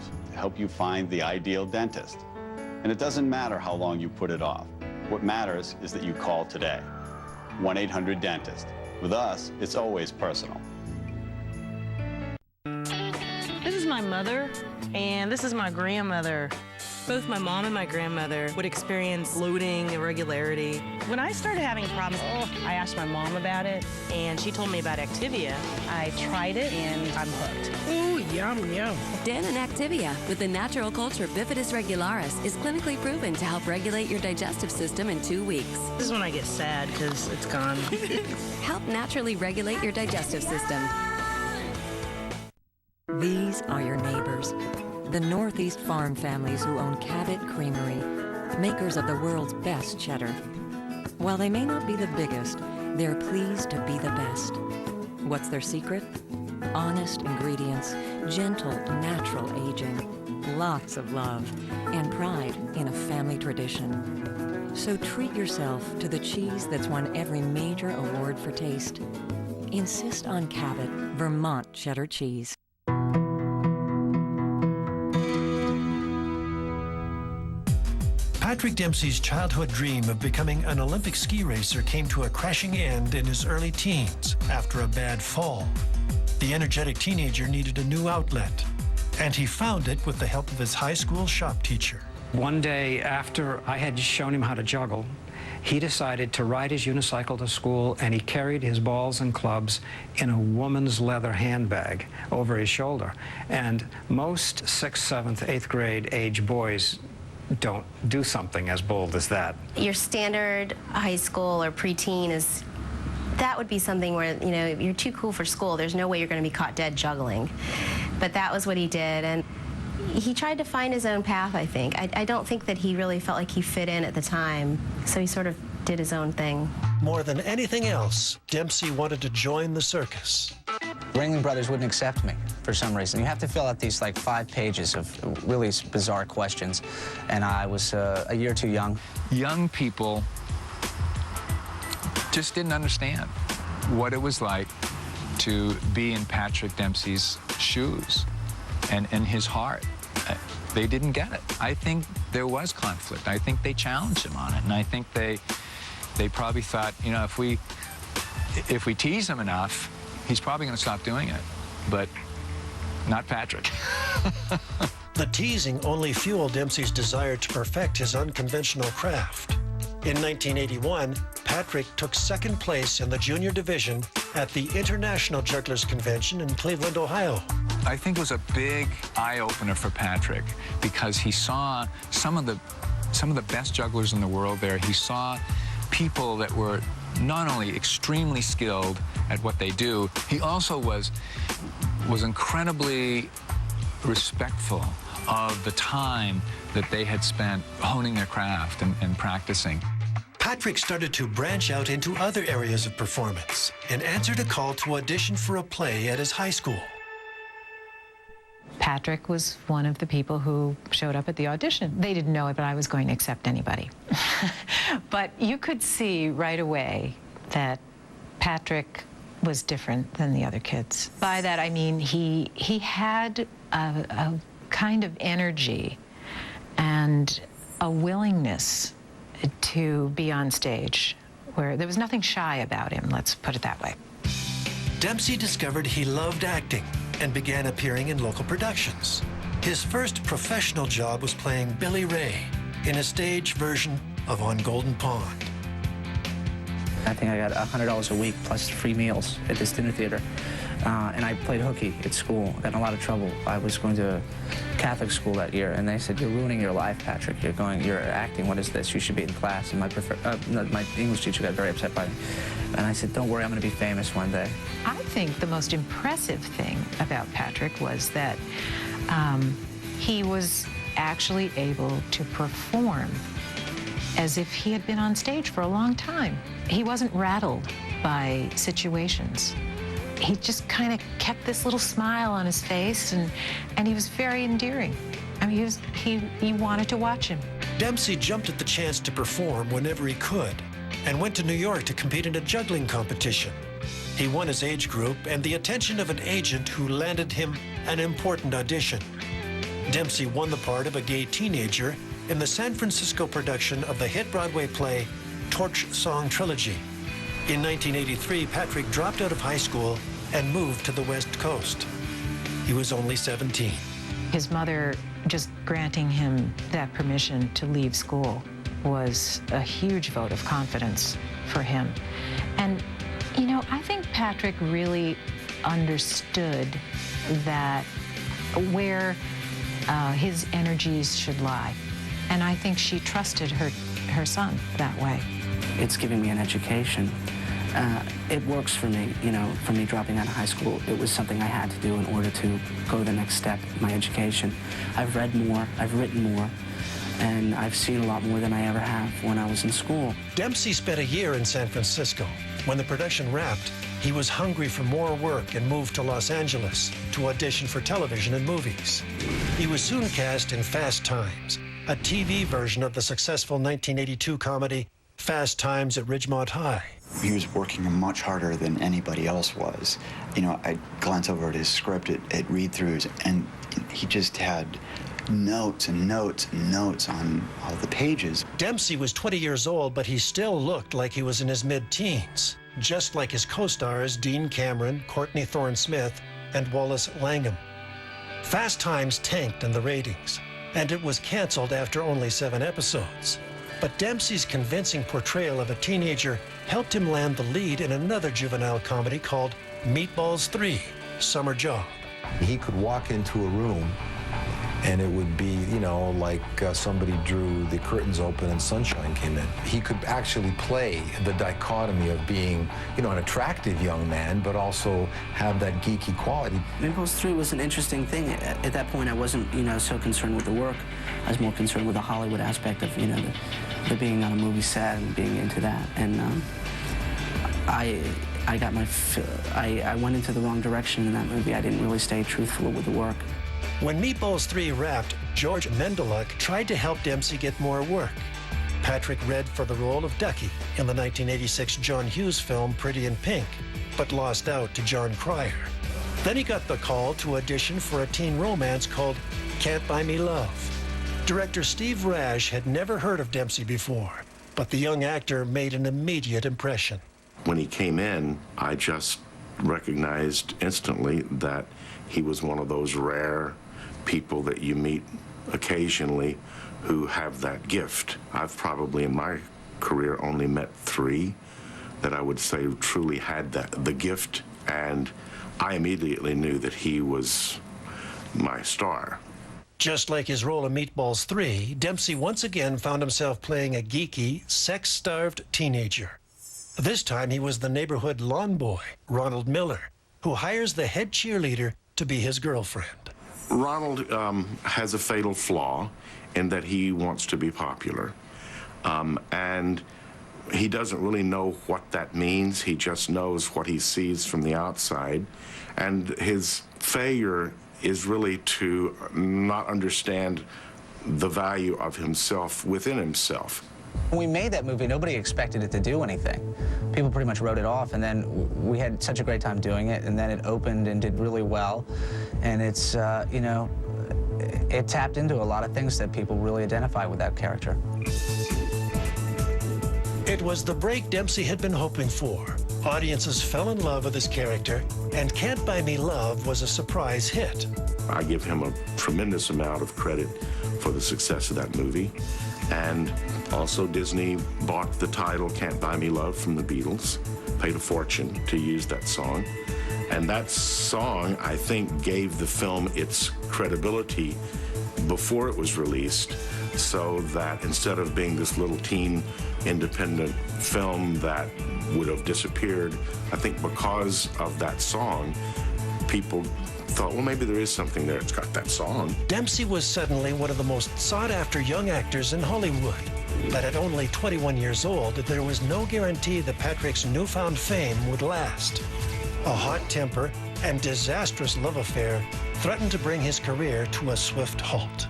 tools to help you find the ideal dentist. And it doesn't matter how long you put it off. What matters is that you call today. 1-800-DENTIST. With us, it's always personal. This is my mother, and this is my grandmother. Both my mom and my grandmother would experience bloating, irregularity. When I started having problems, I asked my mom about it, and she told me about Activia. I tried it, and I'm hooked. Ooh, yum, yum. Dan and Activia with the natural culture Bifidus regularis is clinically proven to help regulate your digestive system in 2 weeks. This is when I get sad, because it's gone. Help naturally regulate your digestive system. These are your neighbors. The Northeast farm families who own Cabot Creamery, makers of the world's best cheddar. While they may not be the biggest, they're pleased to be the best. What's their secret? Honest ingredients, gentle, natural aging, lots of love, and pride in a family tradition. So treat yourself to the cheese that's won every major award for taste. Insist on Cabot, Vermont cheddar cheese. Patrick Dempsey's childhood dream of becoming an Olympic ski racer came to a crashing end in his early teens after a bad fall. The energetic teenager needed a new outlet, and he found it with the help of his high school shop teacher. One day after I had shown him how to juggle, he decided to ride his unicycle to school, and he carried his balls and clubs in a woman's leather handbag over his shoulder. And most 6th, 7th, 8th grade age boys don't do something as bold as that. Your standard high school or preteen is, that would be something where, you know, you're too cool for school. There's no way you're going to be caught dead juggling. But that was what he did, and he tried to find his own path, I think. I don't think that he really felt like he fit in at the time, so he sort of did his own thing. More than anything else, Dempsey wanted to join the circus. Ringling Brothers wouldn't accept me for some reason. You have to fill out these like 5 pages of really bizarre questions, and I was a year too young. Young people just didn't understand what it was like to be in Patrick Dempsey's shoes and in his heart. They didn't get it. I think there was conflict. I think they challenged him on it, and I think they probably thought, you know, if we tease him enough, he's probably going to stop doing it, but not Patrick. The teasing only fueled Dempsey's desire to perfect his unconventional craft. In 1981, Patrick took 2nd place in the junior division at the International Jugglers Convention in Cleveland, Ohio. I think it was a big eye-opener for Patrick because he saw some of the best jugglers in the world there. He saw people that were not only extremely skilled at what they do, he also was incredibly respectful of the time that they had spent honing their craft and practicing. Patrick started to branch out into other areas of performance and answered a call to audition for a play at his high school. Patrick was one of the people who showed up at the audition. They didn't know it, but I was going to accept anybody. But you could see right away that Patrick was different than the other kids. By that, I mean he had a kind of energy and a willingness to be on stage where there was nothing shy about him, let's put it that way. Dempsey discovered he loved acting and began appearing in local productions. His first professional job was playing Billy Ray in a stage version of On Golden Pond. I think I got $100 a week plus free meals at this dinner theater. And I played hooky at school. Got in a lot of trouble. I was going to Catholic school that year, and they said, "You're ruining your life, Patrick. You're acting. What is this? You should be in class." And my English teacher got very upset by me. And I said, "Don't worry, I'm going to be famous one day." I think the most impressive thing about Patrick was that he was actually able to perform as if he had been on stage for a long time. He wasn't rattled by situations. He just kind of kept this little smile on his face, and he was very endearing. I mean, he wanted to watch him. Dempsey jumped at the chance to perform whenever he could and went to New York to compete in a juggling competition. He won his age group and the attention of an agent who landed him an important audition. Dempsey won the part of a gay teenager in the San Francisco production of the hit Broadway play Torch Song Trilogy. In 1983, Patrick dropped out of high school and moved to the West Coast. He was only 17. His mother just granting him that permission to leave school was a huge vote of confidence for him. And, you know, I think Patrick really understood that where his energies should lie. And I think she trusted her son that way. It's giving me an education. It works for me, you know, for me dropping out of high school. It was something I had to do in order to go the next step in my education. I've read more, I've written more, and I've seen a lot more than I ever have when I was in school. Dempsey spent a year in San Francisco. When the production wrapped, he was hungry for more work and moved to Los Angeles to audition for television and movies. He was soon cast in Fast Times, a TV version of the successful 1982 comedy Fast Times at Ridgemont High. He was working much harder than anybody else was. You know, I'd glance over at his script at read-throughs, and he just had notes and notes and notes on all the pages. Dempsey was 20 years old, but he still looked like he was in his mid-teens, just like his co-stars Dean Cameron, Courtney Thorne-Smith, and Wallace Langham. Fast Times tanked in the ratings, and it was canceled after only 7 episodes. But Dempsey's convincing portrayal of a teenager helped him land the lead in another juvenile comedy called Meatballs 3, Summer Job. He could walk into a room and it would be, you know, like somebody drew the curtains open and sunshine came in. He could actually play the dichotomy of being, you know, an attractive young man, but also have that geeky quality. Meatballs 3 was an interesting thing. At that point, I wasn't, you know, so concerned with the work. I was more concerned with the Hollywood aspect of, you know, the being on a movie set and being into that. And I went into the wrong direction in that movie. I didn't really stay truthful with the work. When Meatballs 3 wrapped, George Mendeluk tried to help Dempsey get more work. Patrick read for the role of Ducky in the 1986 John Hughes film Pretty in Pink, but lost out to John Cryer. Then he got the call to audition for a teen romance called Can't Buy Me Love. Director Steve Rash had never heard of Dempsey before, but the young actor made an immediate impression. When he came in, I just recognized instantly that he was one of those rare people that you meet occasionally who have that gift. I've probably in my career only met 3 that I would say truly had the gift, and I immediately knew that he was my star. Just like his role in Meatballs 3, Dempsey once again found himself playing a geeky, sex-starved teenager. This time he was the neighborhood lawn boy, Ronald Miller, who hires the head cheerleader to be his girlfriend. Ronald has a fatal flaw in that he wants to be popular. And he doesn't really know what that means. He just knows what he sees from the outside. And his failure is really to not understand the value of himself within himself. When we made that movie, nobody expected it to do anything. People pretty much wrote it off, and then we had such a great time doing it, and then it opened and did really well. And it's, you know, it tapped into a lot of things that people really identify with that character. It was the break Dempsey had been hoping for. Audiences fell in love with his character, and Can't Buy Me Love was a surprise hit. I give him a tremendous amount of credit for the success of that movie. And also Disney bought the title Can't Buy Me Love from the Beatles, paid a fortune to use that song. And that song, I think, gave the film its credibility before it was released, so that instead of being this little teen independent film that would have disappeared, I think because of that song, people thought, well, maybe there is something there. It's got that song. Dempsey was suddenly one of the most sought-after young actors in Hollywood. But at only 21 years old, there was no guarantee that Patrick's newfound fame would last. A hot temper and disastrous love affair threatened to bring his career to a swift halt.